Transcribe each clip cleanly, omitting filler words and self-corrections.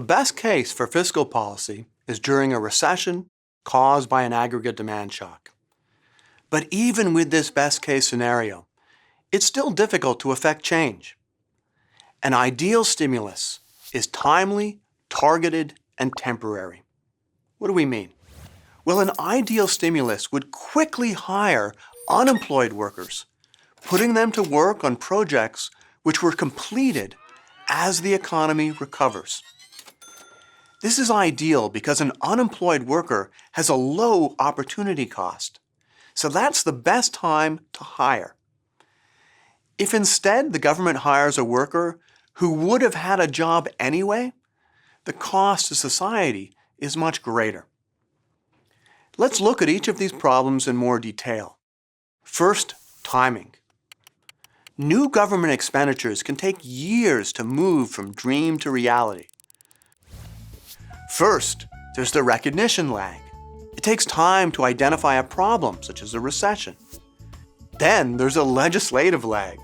The best case for fiscal policy is during a recession caused by an aggregate demand shock. But even with this best case scenario, it's still difficult to effect change. An ideal stimulus is timely, targeted, and temporary. What do we mean? Well, an ideal stimulus would quickly hire unemployed workers, putting them to work on projects which were completed as the economy recovers. This is ideal because an unemployed worker has a low opportunity cost, so that's the best time to hire. If instead the government hires a worker who would have had a job anyway, the cost to society is much greater. Let's look at each of these problems in more detail. First, timing. New government expenditures can take years to move from dream to reality. First, there's the recognition lag. It takes time to identify a problem, such as a recession. Then there's a legislative lag.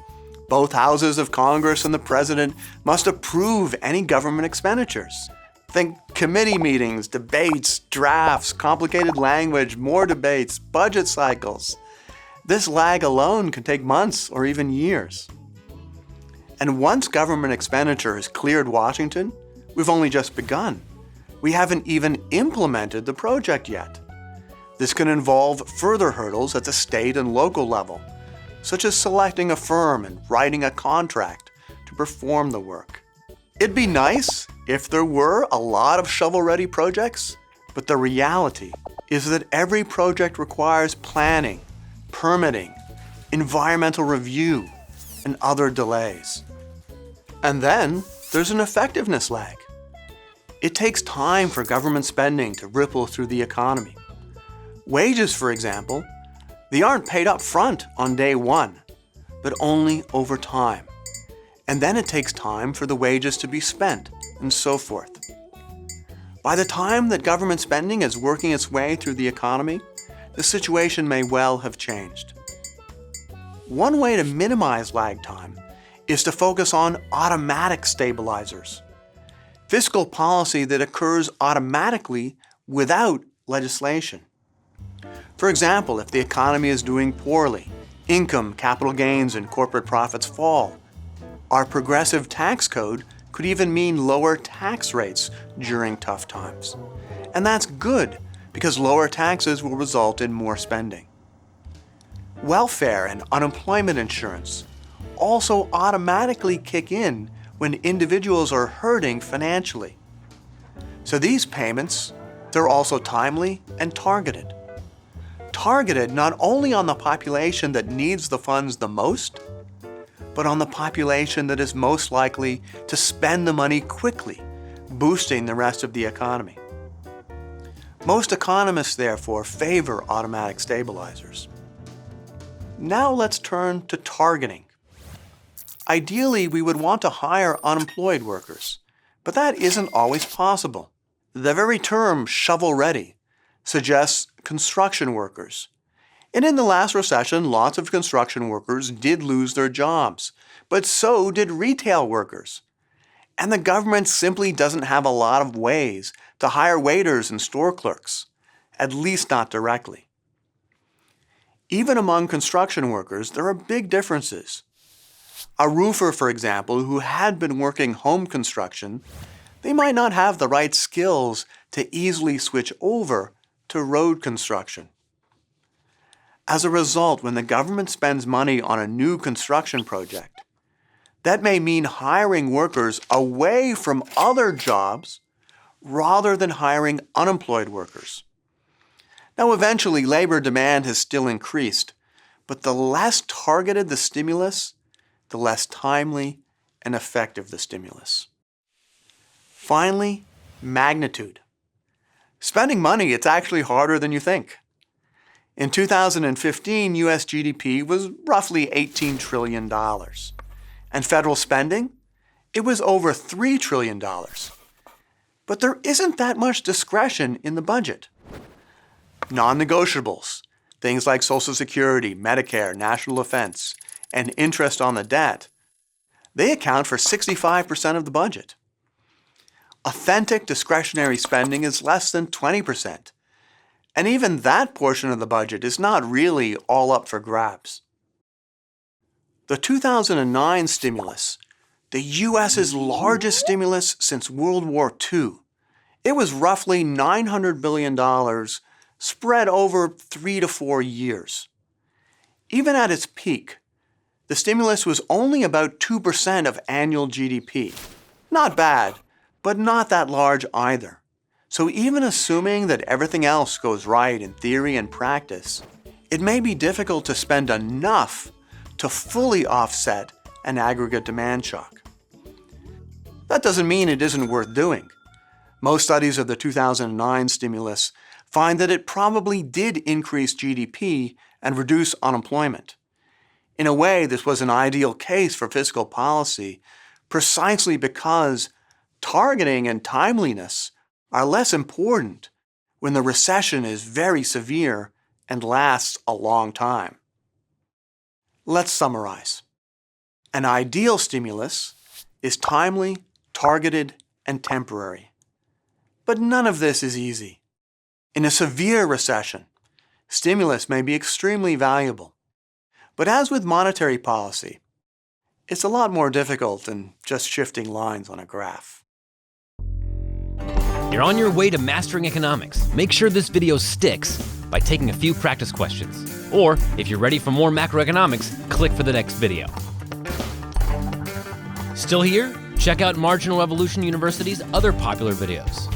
Both houses of Congress and the President must approve any government expenditures. Think committee meetings, debates, drafts, complicated language, more debates, budget cycles. This lag alone can take months or even years. And once government expenditure has cleared Washington, we've only just begun. We haven't even implemented the project yet. This can involve further hurdles at the state and local level, such as selecting a firm and writing a contract to perform the work. It'd be nice if there were a lot of shovel-ready projects, but the reality is that every project requires planning, permitting, environmental review, and other delays. And then there's an effectiveness lag. It takes time for government spending to ripple through the economy. Wages, for example, they aren't paid up front on day one, but only over time. And then it takes time for the wages to be spent, and so forth. By the time that government spending is working its way through the economy, the situation may well have changed. One way to minimize lag time is to focus on automatic stabilizers. Fiscal policy that occurs automatically without legislation. For example, if the economy is doing poorly, income, capital gains, and corporate profits fall, our progressive tax code could even mean lower tax rates during tough times. And that's good, because lower taxes will result in more spending. Welfare and unemployment insurance also automatically kick in when individuals are hurting financially. So these payments, they're also timely and targeted. Targeted not only on the population that needs the funds the most, but on the population that is most likely to spend the money quickly, boosting the rest of the economy. Most economists, therefore, favor automatic stabilizers. Now let's turn to targeting. Ideally, we would want to hire unemployed workers, but that isn't always possible. The very term shovel-ready suggests construction workers. And in the last recession, lots of construction workers did lose their jobs, but so did retail workers. And the government simply doesn't have a lot of ways to hire waiters and store clerks, at least not directly. Even among construction workers, there are big differences. A roofer, for example, who had been working home construction, they might not have the right skills to easily switch over to road construction. As a result, when the government spends money on a new construction project, that may mean hiring workers away from other jobs rather than hiring unemployed workers. Now, eventually, labor demand has still increased, but the less targeted the stimulus, the less timely and effective the stimulus. Finally, magnitude. Spending money, it's actually harder than you think. In 2015, U.S. GDP was roughly $18 trillion. And federal spending, it was over $3 trillion. But there isn't that much discretion in the budget. Non-negotiables, things like Social Security, Medicare, national defense, and interest on the debt, they account for 65% of the budget. Authentic discretionary spending is less than 20%. And even that portion of the budget is not really all up for grabs. The 2009 stimulus, the U.S.'s largest stimulus since World War II, it was roughly $900 billion spread over 3 to 4 years. Even at its peak, the stimulus was only about 2% of annual GDP. Not bad, but not that large either. So even assuming that everything else goes right in theory and practice, it may be difficult to spend enough to fully offset an aggregate demand shock. That doesn't mean it isn't worth doing. Most studies of the 2009 stimulus find that it probably did increase GDP and reduce unemployment. In a way, this was an ideal case for fiscal policy precisely because targeting and timeliness are less important when the recession is very severe and lasts a long time. Let's summarize. An ideal stimulus is timely, targeted, and temporary. But none of this is easy. In a severe recession, stimulus may be extremely valuable. But as with monetary policy, it's a lot more difficult than just shifting lines on a graph. You're on your way to mastering economics. Make sure this video sticks by taking a few practice questions. Or, if you're ready for more macroeconomics, click for the next video. Still here? Check out Marginal Revolution University's other popular videos.